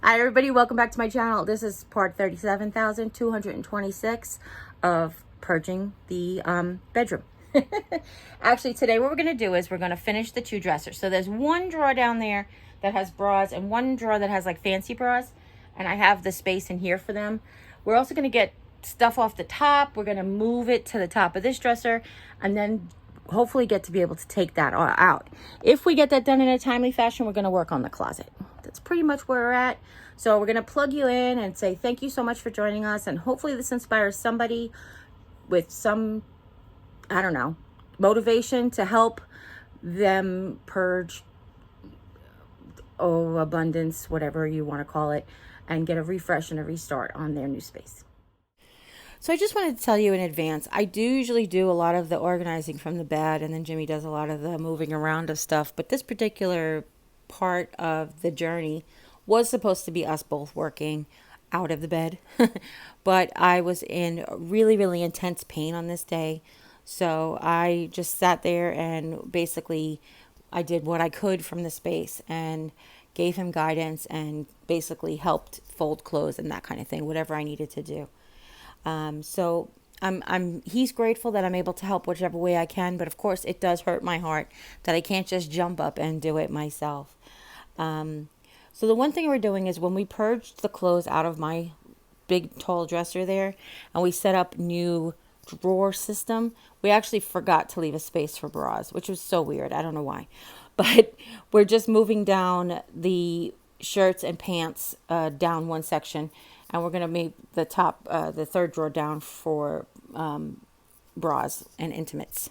Hi everybody, welcome back to my channel. This is part 37,226 of purging the bedroom. Actually, today what we're going to do is we're going to finish the two dressers. So there's one drawer down there that has bras and one drawer that has like fancy bras, and I have the space in here for them. We're also going to get stuff off the top. We're going to move it to the top of this dresser and then hopefully get to be able to take that out. If we get that done in a timely fashion, we're going to work on the closet. That's pretty much where we're at. So we're going to plug you in and say thank you so much for joining us, and hopefully this inspires somebody with some, I don't know, motivation to help them purge abundance, whatever you want to call it, and get a refresh and a restart on their new space. So I just wanted to tell you in advance, I do usually do a lot of the organizing from the bed, and then Jimmy does a lot of the moving around of stuff. But this particular part of the journey was supposed to be us both working out of the bed. But I was in really, really intense pain on this day. So I just sat there and basically I did what I could from the space and gave him guidance and basically helped fold clothes and that kind of thing, whatever I needed to do. So he's grateful that I'm able to help whichever way I can, but of course it does hurt my heart that I can't just jump up and do it myself. So the one thing we're doing is when we purged the clothes out of my big tall dresser there and we set up new drawer system, we actually forgot to leave a space for bras, which was so weird. I don't know why, but we're just moving down the shirts and pants down one section, and we're going to make the top, the third drawer down for bras and intimates.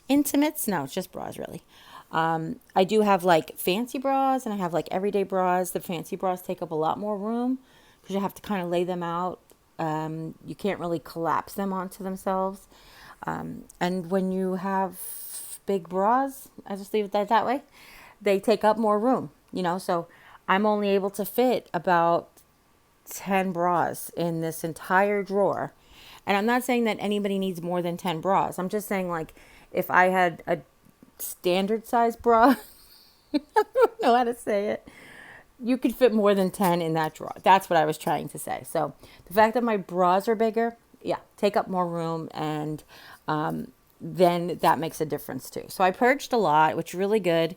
Intimates? No, it's just bras, really. I do have like fancy bras and I have like everyday bras. The fancy bras take up a lot more room because you have to kind of lay them out. You can't really collapse them onto themselves. And when you have big bras, I just leave it that way, they take up more room, you know, so I'm only able to fit about 10 bras in this entire drawer. And I'm not saying that anybody needs more than 10 bras. I'm just saying, like, if I had a standard size bra, I don't know how to say it, you could fit more than 10 in that drawer. That's what I was trying to say. So the fact that my bras are bigger, yeah, take up more room, and then that makes a difference too. So I purged a lot, which is really good.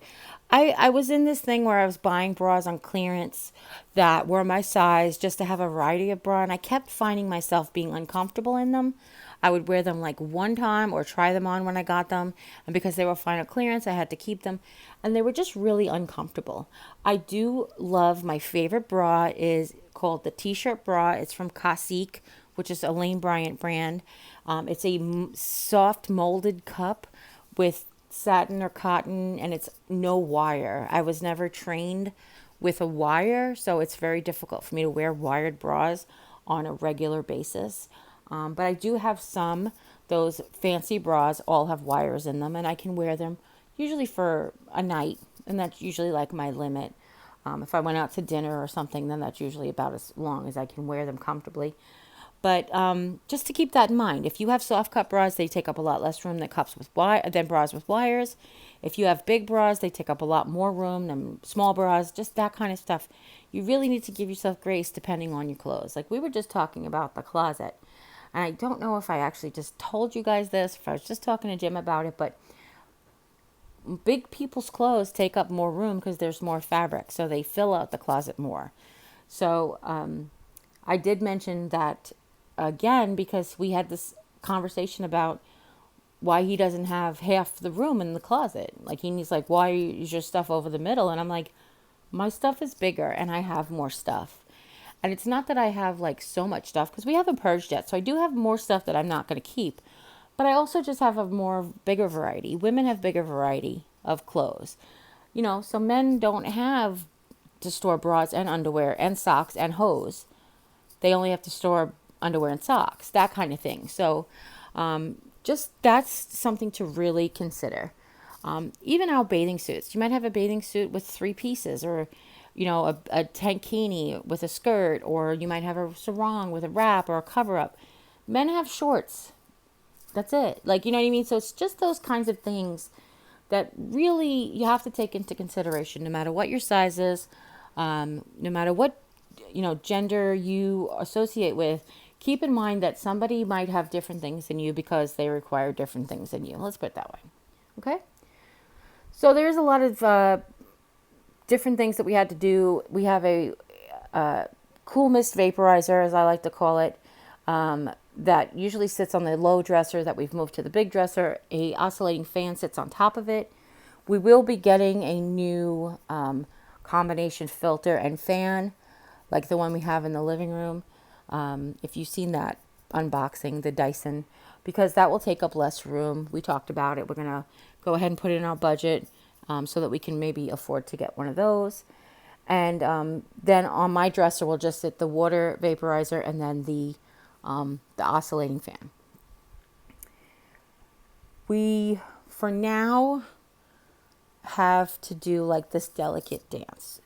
I was in this thing where I was buying bras on clearance that were my size just to have a variety of bra, and I kept finding myself being uncomfortable in them. I would wear them like one time or try them on when I got them, and because they were final clearance, I had to keep them, and they were just really uncomfortable. I do love, my favorite bra is called the T-shirt bra. It's from Classique, which is a Lane Bryant brand. It's a soft molded cup with satin or cotton, and it's no wire. I was never trained with a wire, so it's very difficult for me to wear wired bras on a regular basis. But I do have some. Those fancy bras all have wires in them, and I can wear them usually for a night, and that's usually like my limit. If I went out to dinner or something, then that's usually about as long as I can wear them comfortably. But just to keep that in mind, if you have soft cut bras, they take up a lot less room than bras with wires. If you have big bras, they take up a lot more room than small bras, just that kind of stuff. You really need to give yourself grace depending on your clothes. Like we were just talking about the closet. And I don't know if I actually just told you guys this, if I was just talking to Jim about it, but big people's clothes take up more room because there's more fabric, so they fill out the closet more. So I did mention that again because we had this conversation about why he doesn't have half the room in the closet. Like he's like, why is your stuff over the middle? And I'm like, my stuff is bigger and I have more stuff. And it's not that I have like so much stuff because we haven't purged yet. So I do have more stuff that I'm not going to keep. But I also just have a bigger variety. Women have bigger variety of clothes. You know, so men don't have to store bras and underwear and socks and hose. They only have to store underwear and socks, that kind of thing. So just that's something to really consider. Even our bathing suits. You might have a bathing suit with 3 pieces, or you know, a tankini with a skirt, or you might have a sarong with a wrap or a cover up. Men have shorts. That's it. Like, you know what I mean? So it's just those kinds of things that really you have to take into consideration, no matter what your size is, no matter what gender you associate with, keep in mind that somebody might have different things than you because they require different things than you. Let's put it that way. Okay? So there's a lot of different things that we had to do. We have a cool mist vaporizer, as I like to call it, that usually sits on the low dresser that we've moved to the big dresser. A oscillating fan sits on top of it. We will be getting a new combination filter and fan, like the one we have in the living room. If you've seen that unboxing, the Dyson, because that will take up less room. We talked about it. We're going to go ahead and put it in our budget so that we can maybe afford to get one of those. And then on my dresser will just sit the water vaporizer and then the oscillating fan. We, for now, have to do like this delicate dance.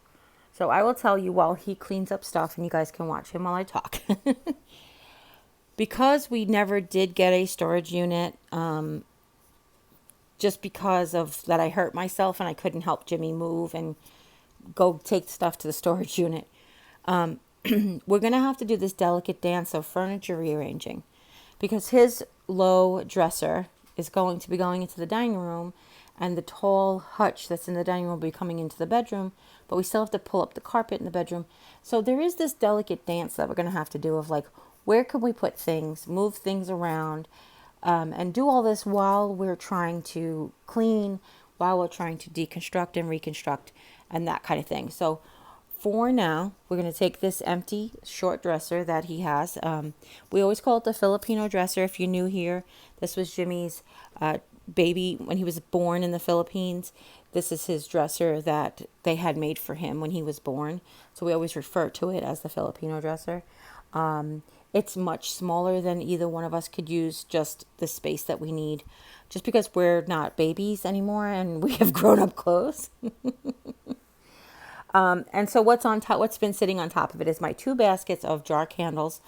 So I will tell you while he cleans up stuff, and you guys can watch him while I talk. Because we never did get a storage unit, just because of that I hurt myself and I couldn't help Jimmy move and go take stuff to the storage unit. We're going to have to do this delicate dance of furniture rearranging, because his low dresser is going to be going into the dining room, and the tall hutch that's in the dining room will be coming into the bedroom, but we still have to pull up the carpet in the bedroom. So there is this delicate dance that we're going to have to do of like, where can we put things, move things around, and do all this while we're trying to clean, while we're trying to deconstruct and reconstruct and that kind of thing. So for now, we're going to take this empty short dresser that he has. We always call it the Filipino dresser. If you're new here, this was Jimmy's baby when he was born in the Philippines. This is his dresser that they had made for him when he was born. So we always refer to it as the Filipino dresser. It's much smaller than either one of us could use, just the space that we need, just because we're not babies anymore and we have grown up clothes. And so what's on top, what's been sitting on top of it is my 2 baskets of jar candles.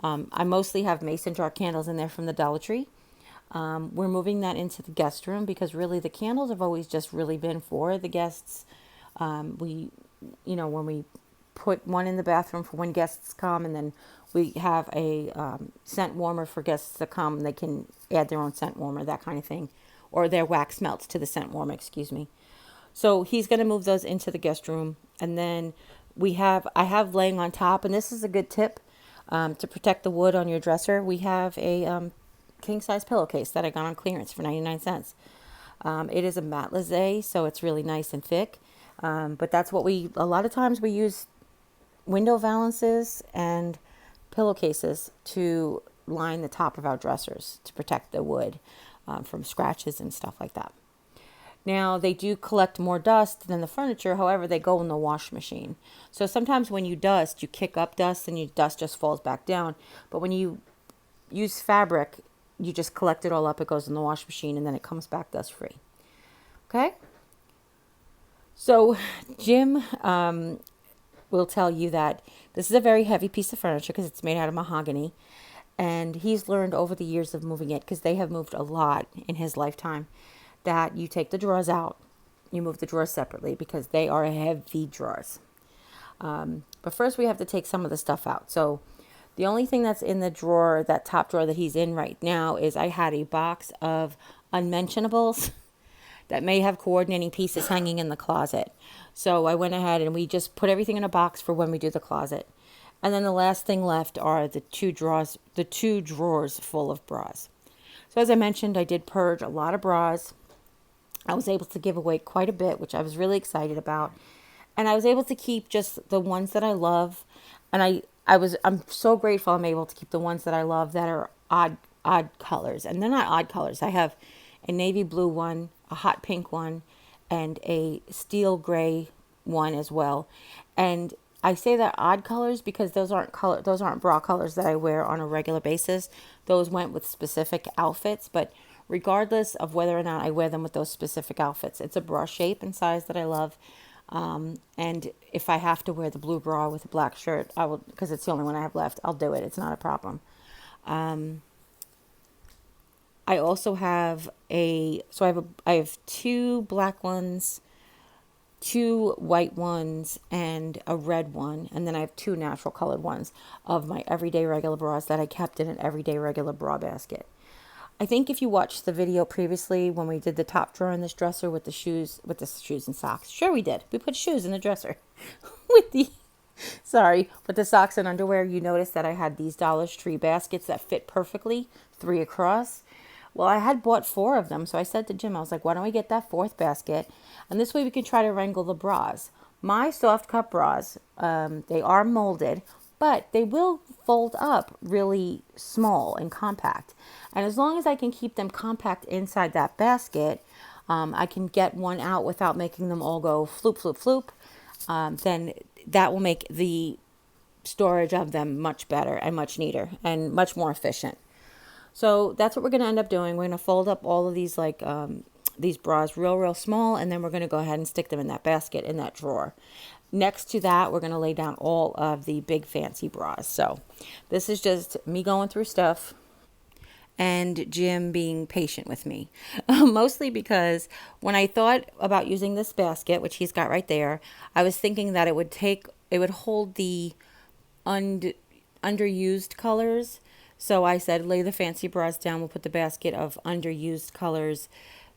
I mostly have mason jar candles in there from the Dollar Tree. We're moving that into the guest room because really the candles have always just really been for the guests. When we put one in the bathroom for when guests come, and then we have a scent warmer for guests to come. They can add their own scent warmer, that kind of thing, or their wax melts to the scent warmer, excuse me. So he's going to move those into the guest room. And then I have laying on top, and this is a good tip to protect the wood on your dresser. We have a king size pillowcase that I got on clearance for 99 cents. It is a matelassé, so it's really nice and thick. But that's what a lot of times we use window valances and pillowcases to line the top of our dressers to protect the wood from scratches and stuff like that. Now, they do collect more dust than the furniture. However, they go in the wash machine. So sometimes when you dust, you kick up dust and your dust just falls back down. But when you use fabric, you just collect it all up. It goes in the wash machine and then it comes back dust free. Okay? So Jim will tell you that this is a very heavy piece of furniture because it's made out of mahogany. And he's learned over the years of moving it, because they have moved a lot in his lifetime, that you take the drawers out, you move the drawers separately because they are heavy drawers. But first we have to take some of the stuff out. So the only thing that's in the drawer, that top drawer that he's in right now, is I had a box of unmentionables that may have coordinating pieces hanging in the closet. So I went ahead and we just put everything in a box for when we do the closet. And then the last thing left are the two drawers full of bras. So as I mentioned, I did purge a lot of bras. I was able to give away quite a bit, which I was really excited about. And I was able to keep just the ones that I love. And I'm so grateful I'm able to keep the ones that I love that are odd colors. And they're not odd colors. I have a navy blue one, a hot pink one, and a steel gray one as well. And I say they're odd colors because those aren't bra colors that I wear on a regular basis. Those went with specific outfits, but regardless of whether or not I wear them with those specific outfits, it's a bra shape and size that I love. And if I have to wear the blue bra with a black shirt, I will, because it's the only one I have left. I'll do it. It's not a problem. I also have I have 2 black ones, two white ones and a red one, and then I have two natural colored ones of my everyday regular bras that I kept in an everyday regular bra basket. I think if you watched the video previously when we did the top drawer in this dresser with the shoes and socks. Sure we did. We put shoes in the dresser with the with the socks and underwear. You noticed that I had these Dollar Tree baskets that fit perfectly, 3 across. Well, I had bought 4 of them, so I said to Jim, I was like, why don't we get that 4th basket? And this way we can try to wrangle the bras. My soft cut bras, they are molded, but they will fold up really small and compact. And as long as I can keep them compact inside that basket, I can get one out without making them all go floop, floop, floop. Then that will make the storage of them much better and much neater and much more efficient. So that's what we're going to end up doing. We're going to fold up all of these these bras real small, and then we're going to go ahead and stick them in that basket in that drawer. Next to that, we're going to lay down all of the big fancy bras. So this is just me going through stuff and Jim being patient with me. Mostly because when I thought about using this basket, which he's got right there, I was thinking that it would hold the underused colors. So I said, lay the fancy bras down. We'll put the basket of underused colors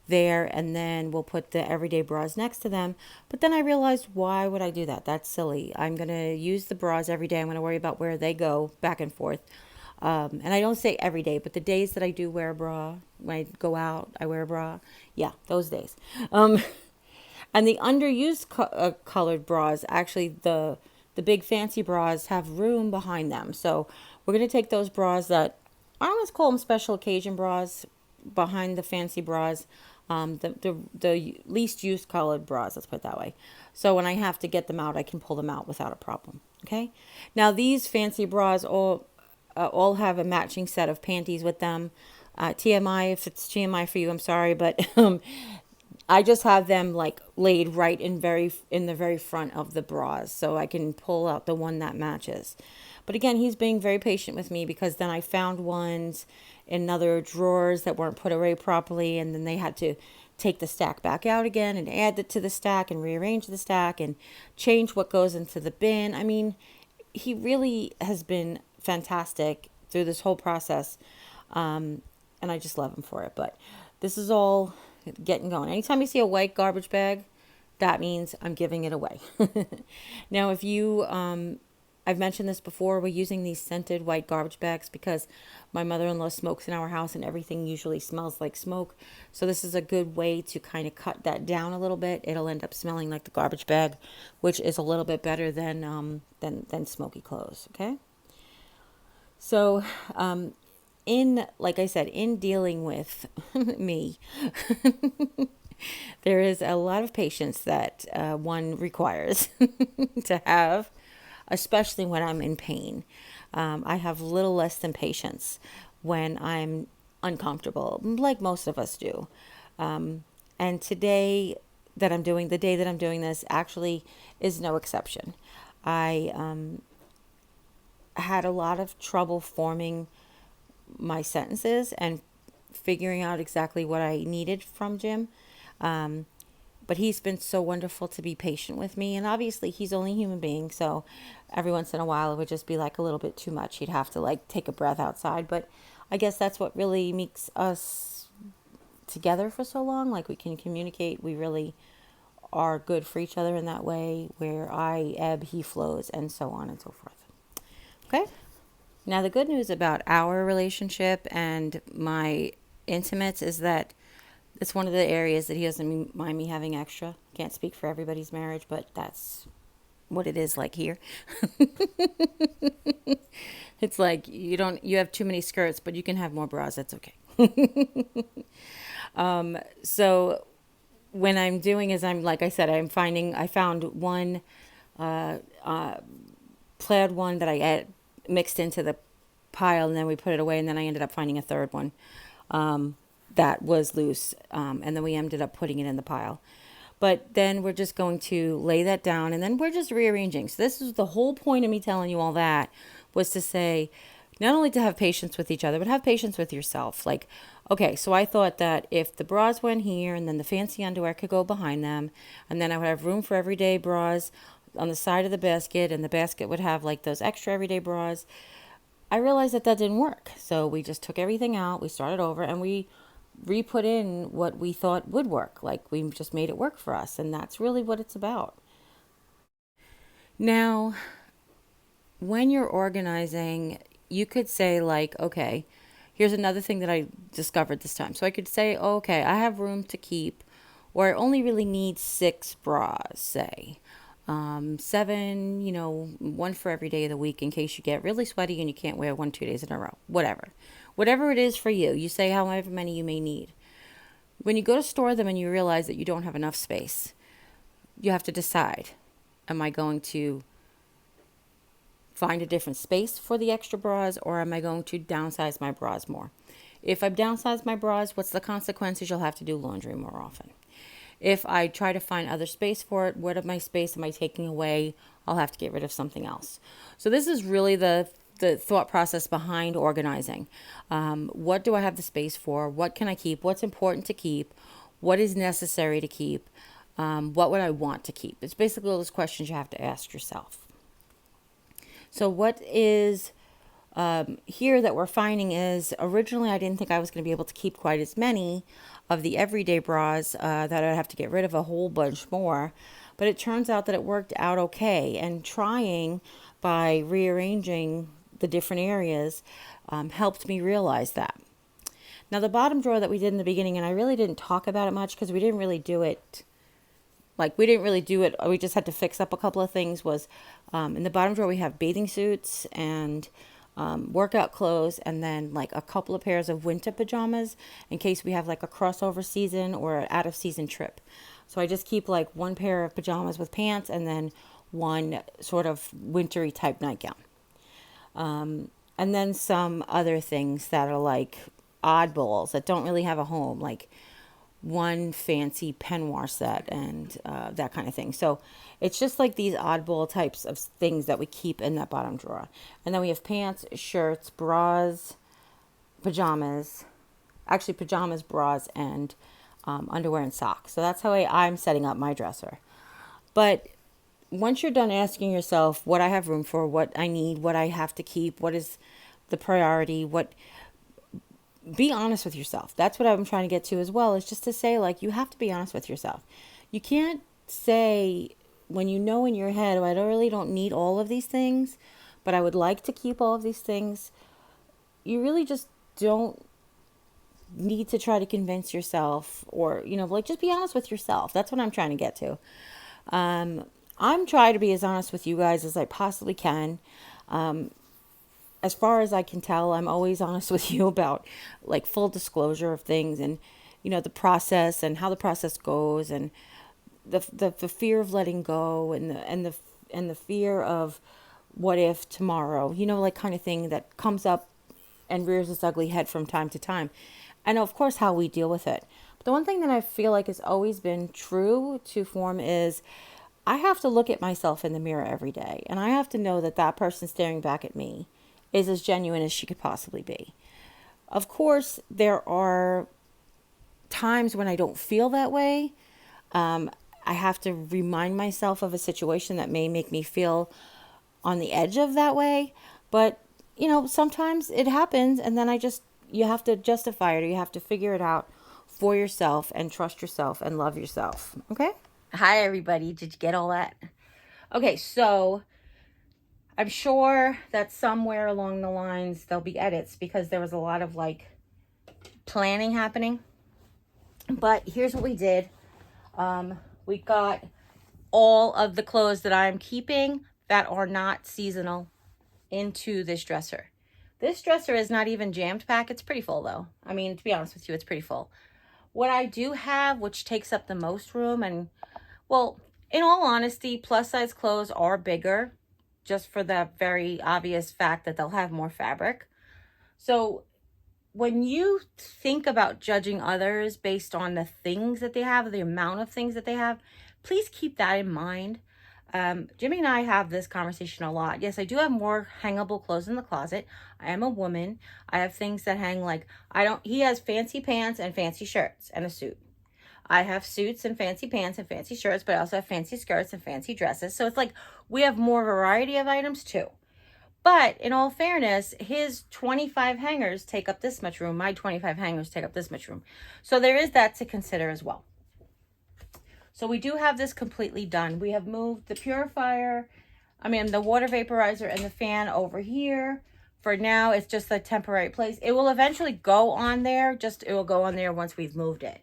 there, and then we'll put the everyday bras next to them. But then I realized, why would I do that? That's silly. I'm going to use the bras every day. I'm going to worry about where they go back and forth. And I don't say every day, but the days that I do wear a bra, when I go out, I wear a bra. Yeah, those days. And the underused colored bras, actually the big fancy bras have room behind them. So we're going to take those bras that, I almost call them special occasion bras, behind the fancy bras, the least used colored bras, let's put it that way. So when I have to get them out, I can pull them out without a problem. Okay. Now these fancy bras all have a matching set of panties with them. TMI, if it's TMI for you, I'm sorry, but I just have them like laid right in the very front of the bras, so I can pull out the one that matches. But again, he's being very patient with me, because then I found ones in other drawers that weren't put away properly, and then they had to take the stack back out again and add it to the stack and rearrange the stack and change what goes into the bin. I mean, he really has been fantastic through this whole process, and I just love him for it. But this is all getting going. Anytime you see a white garbage bag, that means I'm giving it away. Now, if you I've mentioned this before, we're using these scented white garbage bags because my mother-in-law smokes in our house and everything usually smells like smoke. So this is a good way to kind of cut that down a little bit. It'll end up smelling like the garbage bag, which is a little bit better than smoky clothes. Okay. So, like I said, in dealing with me, there is a lot of patience that one requires to have, especially when I'm in pain. I have little less than patience when I'm uncomfortable, like most of us do. And the day that I'm doing this actually is no exception. I had a lot of trouble forming my sentences and figuring out exactly what I needed from Jim. But he's been so wonderful to be patient with me. And obviously he's only a human being. So every once in a while it would just be like a little bit too much. He'd have to like take a breath outside. But I guess that's what really makes us together for so long. Like we can communicate. We really are good for each other in that way, where I ebb, he flows, and so on and so forth. Okay. Now the good news about our relationship and my intimates is that it's one of the areas that he doesn't mind me having extra. Can't speak for everybody's marriage, but that's what it is like here. It's like you have too many skirts, but you can have more bras. That's okay. So when I'm doing is like I said, I found one plaid one that I mixed into the pile, and then we put it away, and then I ended up finding a third one that was loose, and then we ended up putting it in the pile. But then we're just going to lay that down, and then we're just rearranging. So this is the whole point of me telling you all that, was to say, not only to have patience with each other, but have patience with yourself. Like, okay, so I thought that if the bras went here and then the fancy underwear could go behind them, and then I would have room for everyday bras on the side of the basket, and the basket would have like those extra everyday bras. I realized that that didn't work. So we just took everything out, we started over, and we re-put in what we thought would work. Like, we just made it work for us, and that's really what it's about. Now, when you're organizing, you could say, like, okay, here's another thing that I discovered this time. So I could say, oh, okay, I have room to keep, or I only really need 6 bras, say. 7, one for every day of the week in case you get really sweaty and you can't wear 1, 2 days in a row. Whatever it is for you. You say however many you may need. When you go to store them and you realize that you don't have enough space, you have to decide, am I going to find a different space for the extra bras, or am I going to downsize my bras more? If I downsize my bras, what's the consequences? You'll have to do laundry more often. If I try to find other space for it, what of my space am I taking away? I'll have to get rid of something else. So this is really the thought process behind organizing. What do I have the space for? What can I keep? What's important to keep? What is necessary to keep? What would I want to keep? It's basically all those questions you have to ask yourself. So what is here that we're finding is, originally I didn't think I was going to be able to keep quite as many of the everyday bras, that I'd have to get rid of a whole bunch more. But it turns out that it worked out okay. And trying by rearranging the different areas helped me realize that. Now, the bottom drawer that we did in the beginning, and I really didn't talk about it much because we didn't really do it. We just had to fix up a couple of things. Was in the bottom drawer we have bathing suits and workout clothes, and then like a couple of pairs of winter pajamas in case we have like a crossover season or an out of season trip. So I just keep like one pair of pajamas with pants and then one sort of wintry type nightgown. And then some other things that are like oddballs that don't really have a home, like one fancy peignoir set and that kind of thing. So it's just like these oddball types of things that we keep in that bottom drawer. And then we have pants, shirts, bras, pajamas, bras, and underwear and socks. So that's how I'm setting up my dresser. But once you're done asking yourself what I have room for, what I need, what I have to keep, what is the priority, be honest with yourself. That's what I'm trying to get to as well, is just to say, like, you have to be honest with yourself. You can't say, when you know in your head, oh, I really don't need all of these things, but I would like to keep all of these things. You really just don't need to try to convince yourself, or, just be honest with yourself. That's what I'm trying to get to. I'm trying to be as honest with you guys as I possibly can. As far as I can tell, I'm always honest with you about like full disclosure of things, and the process and how the process goes, and the fear of letting go, and the fear of what if tomorrow, like kind of thing that comes up and rears its ugly head from time to time, and of course how we deal with it. But the one thing that I feel like has always been true to form is, I have to look at myself in the mirror every day, and I have to know that that person staring back at me is as genuine as she could possibly be. Of course, there are times when I don't feel that way. I have to remind myself of a situation that may make me feel on the edge of that way. But, sometimes it happens, and then you have to justify it, or you have to figure it out for yourself and trust yourself and love yourself. Okay? Hi, everybody. Did you get all that? Okay, so I'm sure that somewhere along the lines there'll be edits, because there was a lot of like planning happening. But here's what we did. We got all of the clothes that I'm keeping that are not seasonal into this dresser. This dresser is not even jammed packed. It's pretty full though. I mean, to be honest with you, it's pretty full. What I do have, which takes up the most room, and well, in all honesty, plus size clothes are bigger, just for the very obvious fact that they'll have more fabric. So when you think about judging others based on the things that they have, the amount of things that they have, please keep that in mind. Jimmy and I have this conversation a lot. Yes, I do have more hangable clothes in the closet. I am a woman. I have things that hang like, he has fancy pants and fancy shirts and a suit. I have suits and fancy pants and fancy shirts, but I also have fancy skirts and fancy dresses. So it's like we have more variety of items too. But in all fairness, his 25 hangers take up this much room. My 25 hangers take up this much room. So there is that to consider as well. So we do have this completely done. We have moved the the water vaporizer and the fan over here. For now, it's just a temporary place. It will eventually go on there. It will go on there once we've moved it.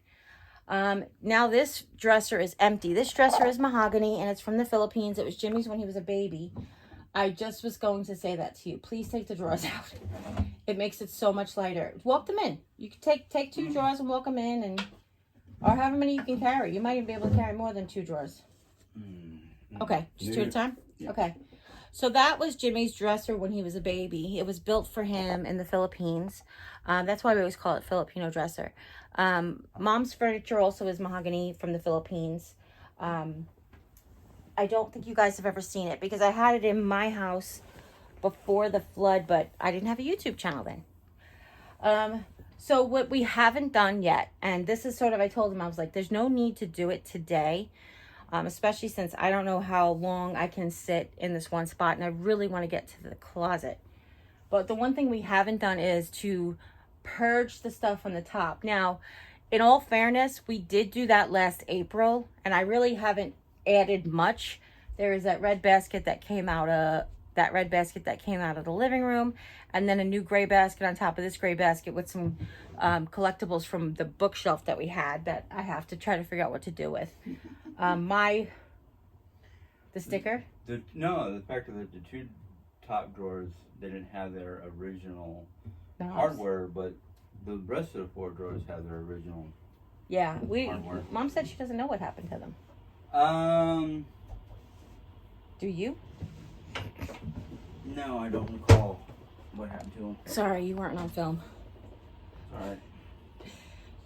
Now this dresser is empty. This dresser is mahogany and it's from the Philippines. It was Jimmy's when he was a baby. I just was going to say that to you. Please take the drawers out. It makes it so much lighter. Walk them in. You can take 2 drawers and walk them in, or however many you can carry. You might even be able to carry more than 2 drawers. Okay, just 2 at a time? Yeah. Okay. So that was Jimmy's dresser when he was a baby. It was built for him in the Philippines. That's why we always call it Filipino dresser. Mom's furniture also is mahogany from the Philippines. I don't think you guys have ever seen it because I had it in my house before the flood, but I didn't have a YouTube channel then. So what we haven't done yet, and this is I told him, I was like, there's no need to do it today, especially since I don't know how long I can sit in this one spot, and I really want to get to the closet. But the one thing we haven't done is to purge the stuff on the top. Now, in all fairness, we did do that last April, and I really haven't added much. There is that red basket that came out of the living room, and then a new gray basket on top of this gray basket with some collectibles from the bookshelf that we had that I have to try to figure out what to do with. The sticker? The fact that the 2 top drawers didn't have their original hardware, but the rest of the 4 drawers have their original hardware. Mom said she doesn't know what happened to them. Do you? No, I don't recall what happened to them. Sorry, you weren't on film. All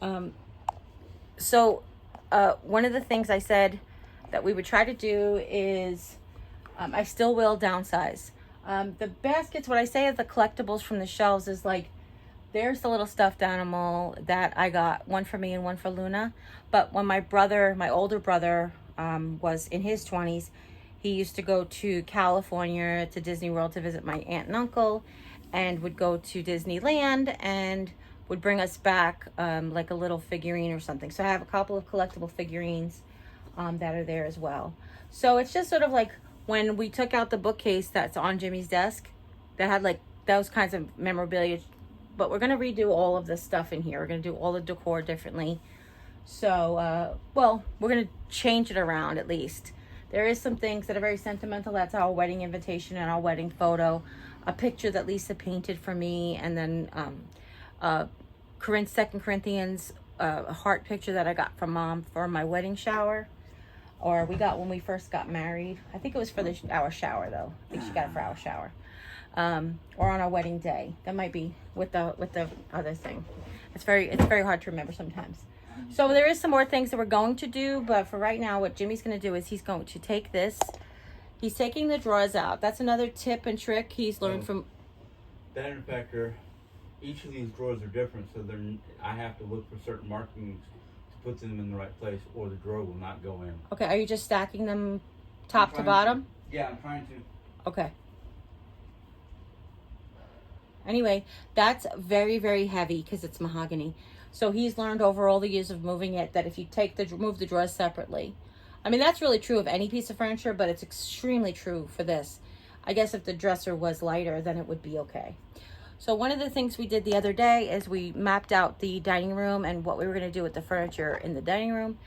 right. So one of the things I said that we would try to do is, I still will downsize. The baskets, what I say of the collectibles from the shelves is like, there's the little stuffed animal that I got, one for me and one for Luna. But when my older brother, was in his 20s, he used to go to California to Disney World to visit my aunt and uncle, and would go to Disneyland and would bring us back like a little figurine or something. So I have a couple of collectible figurines that are there as well. So it's just like when we took out the bookcase that's on Jimmy's desk that had like those kinds of memorabilia. But we're going to redo all of this stuff in here. We're going to do all the decor differently. So, we're going to change it around at least. There is some things that are very sentimental. That's our wedding invitation and our wedding photo. A picture that Lisa painted for me. And then 2 Corinthians, a heart picture that I got from Mom for my wedding shower. Or we got when we first got married. I think it was for our shower, though. I think she got it for our shower. Or on our wedding day. That might be with the other thing. It's very hard to remember sometimes. So there is some more things that we're going to do, but for right now, what Jimmy's going to do is he's going to take this. He's taking the drawers out. That's another tip and trick he's learned from. That in fact, each of these drawers are different, so I have to look for certain markings to put them in the right place, or the drawer will not go in. Okay, are you just stacking them top to bottom? Yeah, I'm trying to. Okay. Anyway, that's very, very heavy because it's mahogany. So he's learned over all the years of moving it that if you move the drawers separately. I mean, that's really true of any piece of furniture, but it's extremely true for this. I guess if the dresser was lighter, then it would be okay. So one of the things we did the other day is we mapped out the dining room and what we were going to do with the furniture in the dining room,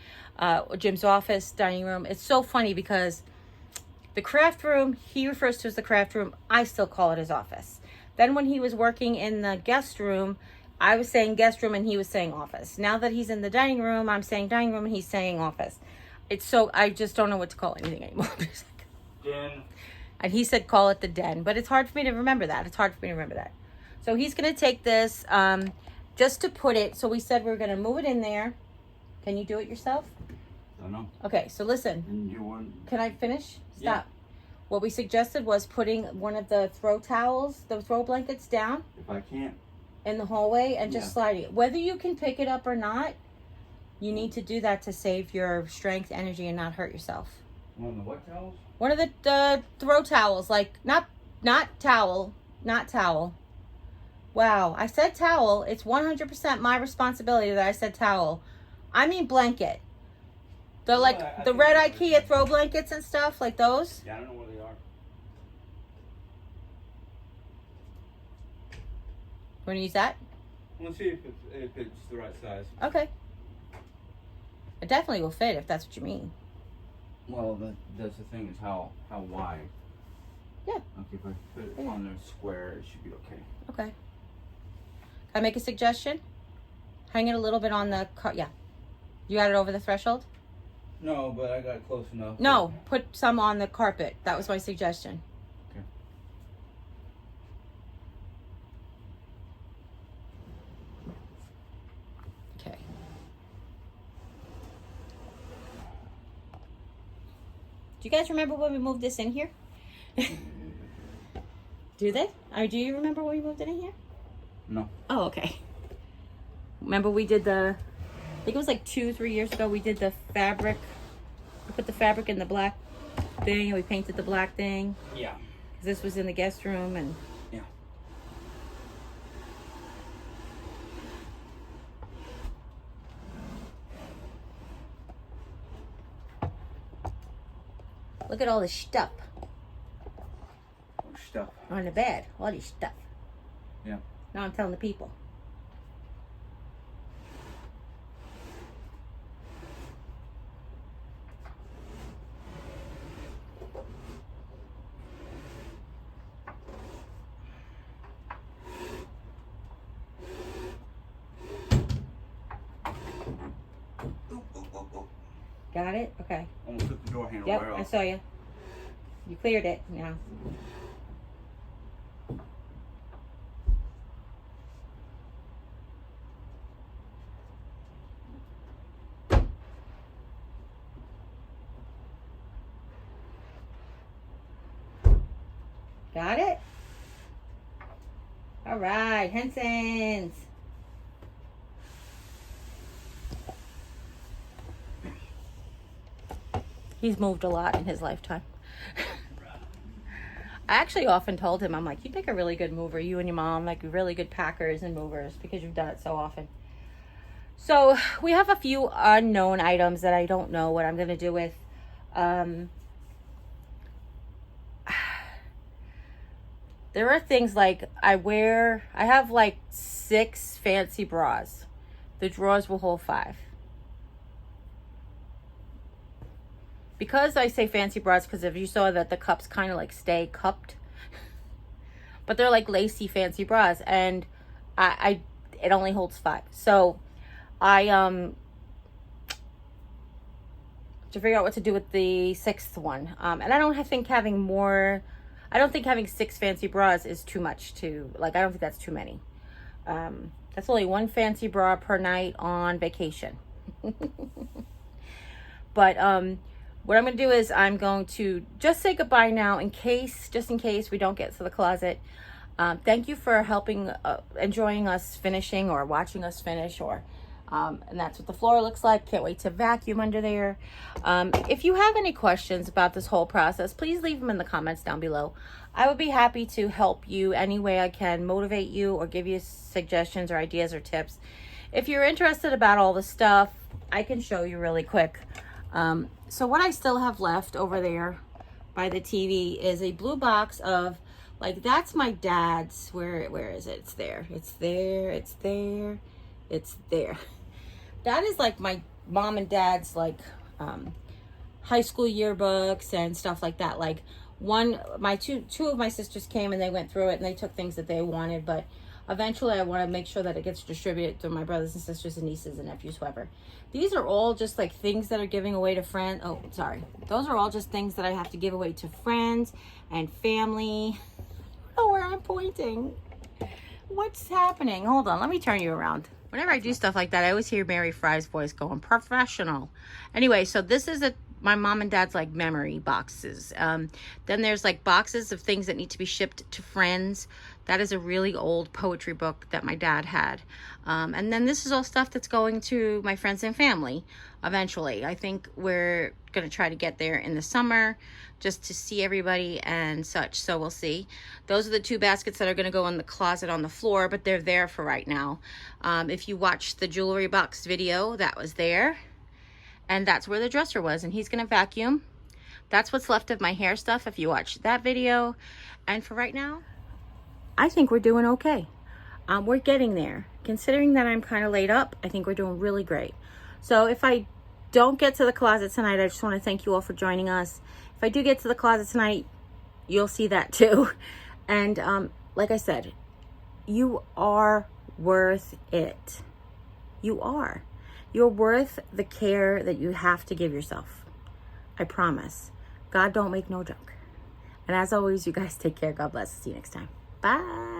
Jim's office, dining room. It's so funny because the craft room, he refers to as the craft room. I still call it his office. Then when he was working in the guest room, I was saying guest room and he was saying office. Now that he's in the dining room, I'm saying dining room and he's saying office. I just don't know what to call anything anymore. Den. And he said call it the den, but it's hard for me to remember that. So he's going to take this just to put it, so we said we're going to move it in there. Can you do it yourself? I know. Okay, so listen. And you want... Can I finish? Stop. Yeah. What we suggested was putting one of the throw towels, the throw blankets down. If I can't. In the hallway and just sliding it. Whether you can pick it up or not, you need to do that to save your strength, energy, and not hurt yourself. One of the what towels? One of the throw towels, like not towel. Wow, I said towel. It's 100% my responsibility that I said towel. I mean blanket. The the red IKEA throw blankets and stuff, like those. Yeah, I don't know where they are. Want to use that? Let's see if it's the right size. Okay. It definitely will fit if that's what you mean. Well, that's the thing, is how wide. Yeah. Okay, if I put it on there square, it should be okay. Okay. Can I make a suggestion? Hang it a little bit on the car. Yeah. You got it over the threshold? No, but I got close enough. No, put some on the carpet. That was my suggestion. Okay. Okay. Do you guys remember when we moved this in here? Do they? Or do you remember when we moved it in here? No. Oh, okay. Remember we did I think it was like 2-3 years ago, we did the fabric. We put the fabric in the black thing and we painted the black thing. Yeah. This was in the guest room and... Yeah. Look at all this stuff. Stuff. On the bed. All this stuff. Yeah. Now I'm telling the people. Got it? Okay. Almost took the door handle Yep, right off. I saw you. You cleared it now. Got it? All right, Henson's. He's moved a lot in his lifetime. I actually often told him, I'm like, you'd make a really good mover. You and your mom, like really good packers and movers because you've done it so often. So we have a few unknown items that I don't know what I'm going to do with. There are things like I have like 6 fancy bras. The drawers will hold 5. Because I say fancy bras, because if you saw that the cups kind of like stay cupped. But they're like lacy fancy bras. And it only holds 5. So I to figure out what to do with the 6th one. And I don't think having 6 fancy bras is too much I don't think that's too many. That's only 1 fancy bra per night on vacation. But what I'm going to do is I'm going to just say goodbye now just in case we don't get to the closet. Thank you for helping, enjoying us finishing or watching us finish and that's what the floor looks like. Can't wait to vacuum under there. If you have any questions about this whole process, please leave them in the comments down below. I would be happy to help you any way I can, motivate you or give you suggestions or ideas or tips. If you're interested about all the stuff, I can show you really quick. So what I still have left over there by the TV is a blue box of, like, that's my dad's, where is it? It's there. It's there. It's there. It's there. That is like my mom and dad's, like, high school yearbooks and stuff like that. Like, two of my sisters came and they went through it and they took things that they wanted, but eventually I want to make sure that it gets distributed to my brothers and sisters and nieces and nephews, whoever. These are all just like things that are giving away to friends. Oh, sorry. Those are all just things that I have to give away to friends and family. I don't know where I'm pointing. What's happening? Hold on. Let me turn you around. Whenever I do stuff like that, I always hear Mary Fry's voice going, professional. Anyway, so this is my mom and dad's like memory boxes. Then there's like boxes of things that need to be shipped to friends. That is a really old poetry book that my dad had. And then this is all stuff that's going to my friends and family eventually. I think we're going to try to get there in the summer just to see everybody and such. So we'll see. Those are the 2 baskets that are going to go in the closet on the floor, but they're there for right now. If you watched the jewelry box video, that was there. And that's where the dresser was. And he's going to vacuum. That's what's left of my hair stuff if you watched that video. And for right now, I think we're doing okay. We're getting there. Considering that I'm kind of laid up, I think we're doing really great. So if I don't get to the closet tonight, I just want to thank you all for joining us. If I do get to the closet tonight, you'll see that too. And like I said, you are worth it. You are. You're worth the care that you have to give yourself. I promise. God don't make no junk. And as always, you guys take care. God bless. See you next time. Bye.